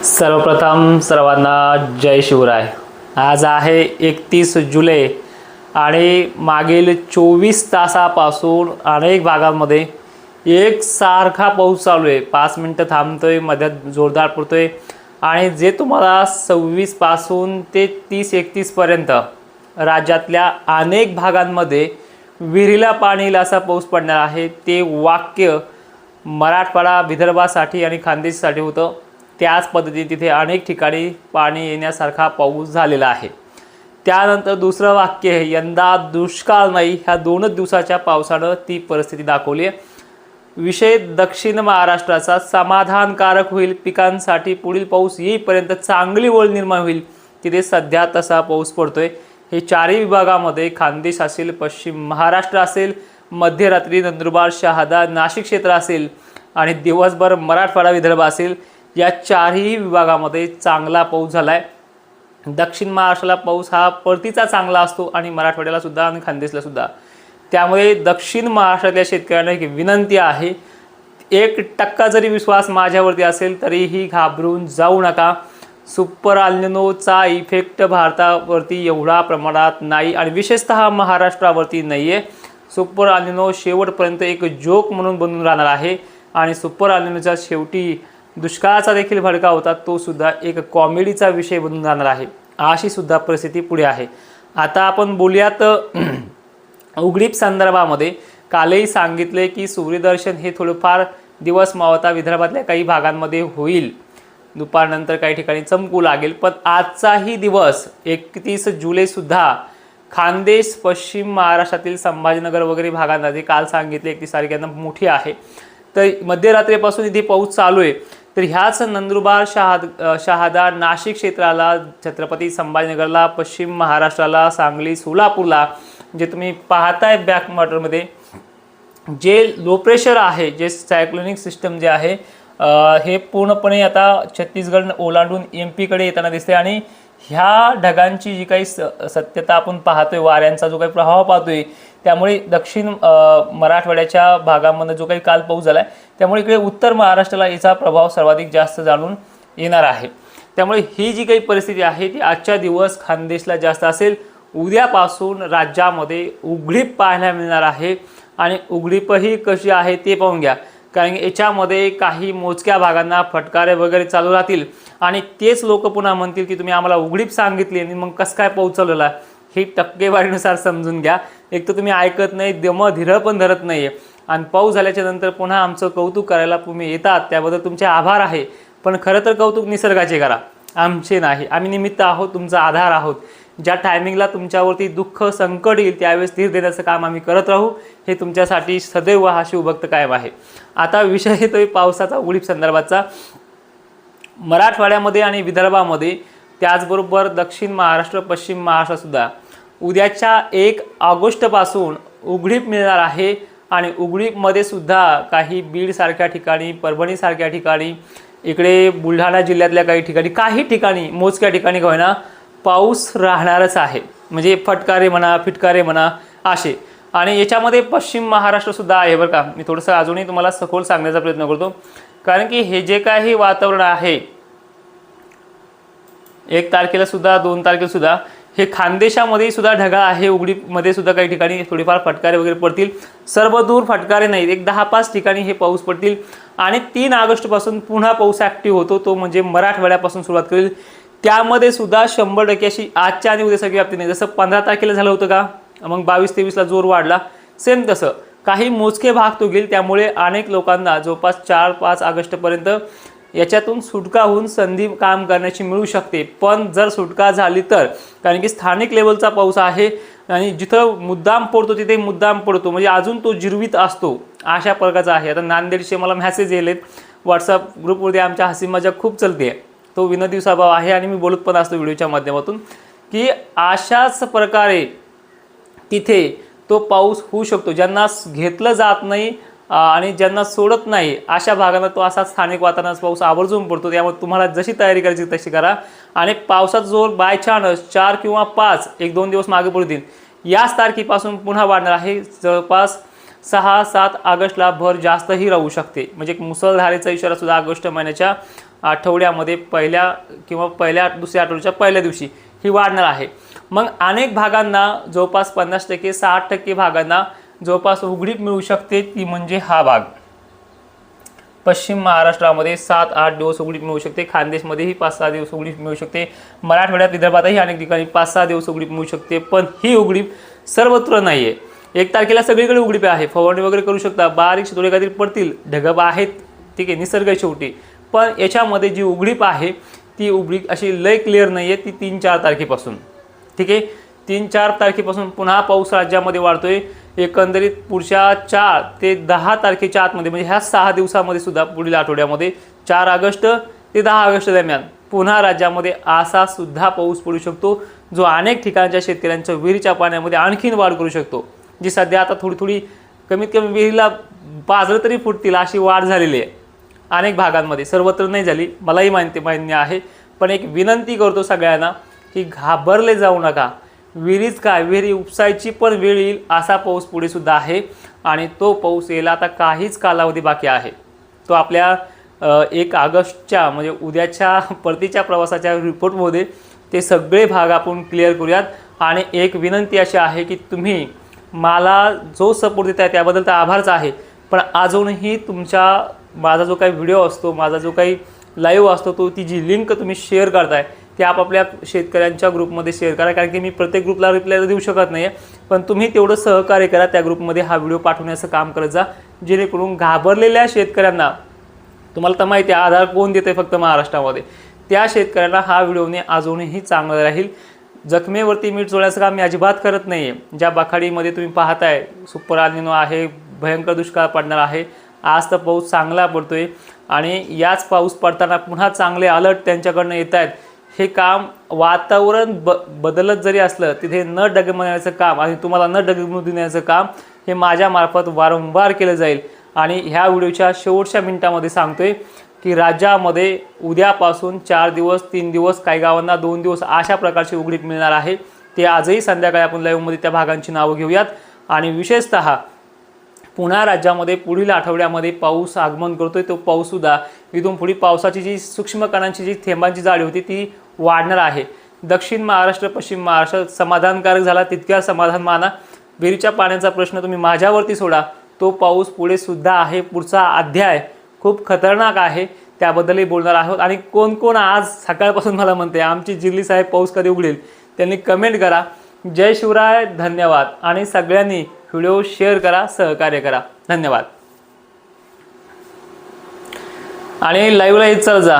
सर्वप्रथम सर्वांना जय शिवराय। आज आहे 31 जुलै आणि मागील 24 तासापासून अनेक भागांमध्ये एकसारखा पाऊस चालू आहे। 5 मिनिटं थांबतोय, मध्यात जोरदार पडतोय आणि जे तुम्हाला 26 पासून ते 30-31 पर्यंत राज्यातल्या अनेक भागांमध्ये विहिरीला पाणी येईल असा पाऊस पडणार आहे। ते वाक्य मराठवाडा, विदर्भासाठी आणि खानदेशसाठी होतं। त्याच पद्धतीने तिथे अनेक ठिकाणी पाणी येण्यासारखा पाऊस झालेला आहे। त्यानंतर दुसरं वाक्य आहे, यंदा दुष्काळ नाही। ह्या 2 दिवसाच्या पावसानं ती परिस्थिती दाखवली आहे। विषय दक्षिण महाराष्ट्राचा समाधानकारक होईल। पिकांसाठी पुढील पाऊस येईपर्यंत चांगली ओळ निर्माण होईल। तिथे सध्या तसा पाऊस पडतोय। हे चारही विभागामध्ये खानदेश असेल, पश्चिम महाराष्ट्र असेल, मध्यरात्री नंदुरबार, शहादा, नाशिक क्षेत्र असेल आणि दिवसभर मराठवाडा, विदर्भ असेल, या चारही विभागामध्ये चांगला पाऊस झाला आहे। दक्षिण महाराष्ट्राला पाऊस हा परतीचा चांगला असतो आणि मराठवाड्याला सुद्धा आणि खानदेशला सुद्धा। त्यामुळे दक्षिण महाराष्ट्रातल्या शेतकऱ्यांना एक विनंती आहे, 1% जरी विश्वास माझ्यावरती असेल तरीही घाबरून जाऊ नका। सुपर एल्निनोचा इफेक्ट भारतावरती एवढा प्रमाणात नाही आणि विशेषतः महाराष्ट्रावरती नाही आहे। सुपर एल्निनो शेवटपर्यंत एक जोक म्हणून बनून राहणार आहे आणि सुपर एल्निनोच्या शेवटी दुष्काळाचा देखील भडका होता, तो सुद्धा एक कॉमेडीचा विषय बनून जाणार आहे। अशी सुद्धा परिस्थिती पुढे आहे। आता आपण बोलूयात उघडीप संदर्भामध्ये। कालही सांगितले की सूर्यदर्शन हे थोडेफार दिवस मावळता विदर्भातल्या काही भागांमध्ये होईल, दुपारनंतर काही ठिकाणी चमकू लागेल। पण आजचाही दिवस 31 जुलै सुद्धा खानदेश, पश्चिम महाराष्ट्रातील संभाजीनगर वगैरे भागांमध्ये काल सांगितले 31 तारखेला मोठी आहे। तर मध्यरात्रीपासून इथे पाऊस चालू आहे। तर ह्याच नंदुरबार, शहादा, नाशिक क्षेत्राला, छत्रपती संभाजीनगरला, पश्चिम महाराष्ट्राला, सांगली, सोलापूरला जे तुम्ही पाहताय बॅक वॉटरमध्ये जे लो प्रेशर आहे, जे सायक्लोनिक सिस्टम जे आहे हे पूर्णपणे आता छत्तीसगड ओलांडून MP कडे येताना दिसते आणि ह्या ढगांची जी काही सत्यता आपण पाहतोय, वाऱ्यांचा जो काही प्रभाव पाहतोय, त्यामुळे दक्षिण मराठवाड्याच्या भागामध्ये जो काही काल पाऊस झाला आहे त्यामुळे इकडे उत्तर महाराष्ट्राला याचा प्रभाव सर्वाधिक जास्त जाणून येणार आहे। त्यामुळे ही जी काही परिस्थिती आहे ती आजच्या दिवस खानदेशला जास्त असेल। उद्यापासून राज्यामध्ये उघडीप पाहायला मिळणार आहे आणि उघडीपही कशी आहे ते पाहून घ्या, कारण याच्यामध्ये काही मोजक्या भागांना फटकारे वगैरे चालू राहतील आणि तेच लोक पुन्हा म्हणतील की तुम्ही आम्हाला उघडीप सांगितली आणि मग कसं काय पाऊस चालवला। ही टक्केवारीनुसार समजून घ्या। एक तर तुम्ही ऐकत नाही, धीर पण धरत नाही आणि पाऊस झाल्याच्या नंतर पुन्हा आमचं कौतुक करायला तुम्ही येतात, त्याबद्दल तुमचे आभार आहे। पण खरं तर कौतुक निसर्गाचे करा, आमचे नाही। आम्ही निमित्त आहोत, तुमचा आधार आहोत। ज्या टायमिंगला तुमच्यावरती दुःख संकट येईल त्यावेळेस धीर देण्याचं काम आम्ही करत राहू, हे तुमच्यासाठी सदैव हा शिवभक्त कायम आहे। आता विषय येतोय पावसाचा उघडीप संदर्भाचा। मराठवाड्यामध्ये आणि विदर्भामध्ये, त्याचबरोबर दक्षिण महाराष्ट्र, पश्चिम महाराष्ट्र सुद्धा उद्याच्या 1 ऑगस्टपासून उघडीप मिळणार आहे आणि उघडीपमध्ये सुद्धा काही बीड सारख्या ठिकाणी, परभणी सारख्या ठिकाणी, इकडे बुलढाणा जिल्ह्यातल्या काही ठिकाणी मोजक्या ठिकाणी का होईना पाऊस राहणारच आहे। म्हणजे फटकारे म्हणा, फिटकारे म्हणा असे। आणि याच्यामध्ये पश्चिम महाराष्ट्र सुद्धा आहे बरं का। मी थोडंसं अजूनही तुम्हाला सखोल सांगण्याचा प्रयत्न करतो, कारण की हे जे काही वातावरण आहे 1 तारखेला सुद्धा, 2 तारखेला सुद्धा हे खानदेशामध्ये सुद्धा ढगाळ आहे। उघडीपमध्ये सुद्धा काही ठिकाणी थोडीफार फटकारे वगैरे पडतील, सर्व दूर फटकारे नाहीत, एक 10-5 ठिकाणी हे पाऊस पडतील आणि 3 ऑगस्टपासून पुन्हा पाऊस ॲक्टिव्ह होतो, तो म्हणजे मराठवाड्यापासून सुरुवात करेल। त्यामध्ये सुद्धा 100% अशी आजच्या आणि उद्या सगळी व्याप्ती नाही। जसं 15 तारखेला झालं होतं का, मग 22-23ला जोर वाढला, सेम तसं काही मोजके भाग तो घेईल। त्यामुळे अनेक लोकांना जवळपास 4-5 ऑगस्टपर्यंत याच्यातून सुटका होऊन संधी काम करण्याची मिळू शकते। पण जर सुटका झाली तर, कारण की स्थानिक लेवलचा पाऊस आहे आणि जिथं मुद्दाम पडतो तिथे मुद्दाम पडतो, म्हणजे अजून तो जिरवीत असतो, अशा प्रकारचा आहे। आता नांदेडचे मला मेसेज येलेत व्हॉट्सअप ग्रुपवरती, आमच्या हसी मजाक खूप चलते, तो विनोदी स्वभाव आहे आणि मी बोलत पण असतो व्हिडिओच्या माध्यमातून की अशाच प्रकारे तिथे तो पाऊस होऊ शकतो। ज्यांना घेतलं जात नाही आणि ज्यांना सोडत नाही अशा भागांना तो असा स्थानिक वातावरणाचा पाऊस आवर्जून पडतो। त्यामुळे तुम्हाला जशी तयारी करायची तशी करा आणि पावसाचा जोर बाय चान्स 4 किंवा 5 1-2 दिवस मागे पडतील, याच तारखेपासून पुन्हा वाढणार आहे। जवळपास 6-7 ऑगस्टला भर जास्तही राहू शकते, म्हणजे मुसळधारेचा इशारा सुद्धा ऑगस्ट महिन्याच्या आठवड्यामध्ये पहिल्या दुसऱ्या आठवड्याच्या पहिल्या दिवशी ही वाढणार आहे। मग अनेक भागांना जवळपास 50% 60% भागांना जवळपास उघडीप मिळू शकते, ती म्हणजे हा भाग। पश्चिम महाराष्ट्रामध्ये 7-8 दिवस उघडीप मिळू शकते, खानदेशमध्येही 5-6 दिवस उघडीप मिळू शकते, मराठवाड्यात विदर्भातही अनेक ठिकाणी 5-6 दिवस उघडीप मिळू शकते। पण ही उघडीप सर्वत्र नाही आहे। 1 तारखेला सगळीकडे उघडीप आहे, फवारणी वगैरे करू शकता, बारीक थोडे काहीतरी पडतील, ढग आहेत, ठीक आहे, निसर्ग आहे शेवटी। पण याच्यामध्ये जी उघडीप आहे ती उघडीप अशी लय क्लिअर नाही आहे, ती 3-4 तारखेपासून, ठीक आहे। 3-4 तारखेपासून पुन्हा पाऊस राज्यामध्ये वाढतोय। एकंदरीत पुढच्या 4 ते 10 तारखेच्या आतमध्ये म्हणजे ह्या 6 दिवसामध्ये सुद्धा पुढील आठवड्यामध्ये 4 ऑगस्ट ते 10 ऑगस्ट दरम्यान पुन्हा राज्यामध्ये असा सुद्धा पाऊस पडू शकतो, जो अनेक ठिकाणच्या शेतकऱ्यांच्या विहिरीच्या पाण्यामध्ये आणखीन वाढ करू शकतो। जी सध्या आता थोडी कमीत कमी विहिरीला पाझरं तरी फुटतील अशी वाढ झालेली आहे अनेक भागांमध्ये, सर्वत्र नाही झाली, मलाही मान्य आहे। पण एक विनंती करतो सगळ्यांना की घाबरले जाऊ नका। विहिरीच काय, विहिरी उपसायची पण वेळ येईल असा पाऊस पुढे सुद्धा आहे आणि तो पाऊस यायला आता काहीच कालावधी बाकी आहे। तो आपल्या 1 ऑगस्टच्या म्हणजे उद्याच्या परतीच्या प्रवासाच्या रिपोर्टमध्ये ते सगळे भाग आपण क्लिअर करूयात। आणि एक विनंती अशी आहे की तुम्ही मला जो सपोर्ट देताय त्याबद्दल तर आभारच आहे, पण अजूनही माझा जो काही व्हिडिओ असतो, माझा जो काही लाईव्ह असतो, तो ती जी लिंक तुम्ही शेअर करताय ते आपापल्या शेतकऱ्यांच्या ग्रुपमध्ये शेअर करा, कारण की मी प्रत्येक ग्रुपला रिप्लाय देऊ शकत नाही, पण तुम्ही तेवढं सहकार्य करा, त्या ग्रुपमध्ये हा व्हिडिओ पाठवण्याचं काम करत जा, जेणेकरून घाबरलेल्या शेतकऱ्यांना, तुम्हाला तर माहिती आहे आधार कोण देते फक्त महाराष्ट्रामध्ये, त्या शेतकऱ्यांना हा व्हिडिओने अजूनही चांगला राहील। जखमेवरती मीठ चोळण्याचं काम मी अजिबात करत नाही आहे। ज्या बखाडीमध्ये तुम्ही पाहताय सुपर अल्निनो आहे, भयंकर दुष्काळ पडणार आहे, आज तर पाऊस चांगला पडतोय आणि याच पाऊस पडताना पुन्हा चांगले अलर्ट त्यांच्याकडनं येत आहेत। हे काम वातावरण बदलत जरी असलं तिथे न डगमगण्याचं काम आणि तुम्हाला न डगमगू देण्याचं काम हे माझ्यामार्फत वारंवार केलं जाईल। आणि ह्या व्हिडिओच्या शेवटच्या मिनिटामध्ये सांगतोय की राज्यामध्ये उद्यापासून 4 दिवस 3 दिवस काही गावांना 2 दिवस अशा प्रकारची उघडीप मिळणार आहे। ते आजही संध्याकाळी आपण लाईव्हमध्ये त्या भागांची नावं घेऊयात। आणि विशेषतः पुन्हा राज्यामध्ये पुढील आठवड्यामध्ये पाऊस आगमन करतोय, तो पाऊससुद्धा इथून पुढे पावसाची जी सूक्ष्म कणांची जी थेंबांची जाडी होती ती वाढणार आहे। दक्षिण महाराष्ट्र पश्चिम महाराष्ट्र समाधानकारक झाला तितक्या समाधान माना। विहिरीच्या पाण्याचा प्रश्न तुम्ही माझ्यावरती सोडा, तो पाऊस पुढे सुद्धा आहे, पुढचा अध्याय खूप खतरनाक आहे, त्याबद्दलही बोलणार आहोत। आणि कोण कोण आज सकाळपासून मला म्हणते आमची जिल्ली साहेब पाऊस कधी उघडेल, त्यांनी कमेंट करा। जय शिवराय, धन्यवाद। आणि सगळ्यांनी व्हिडिओ शेअर करा, सहकार्य करा, धन्यवाद। आणि लाईव्हला चल जा।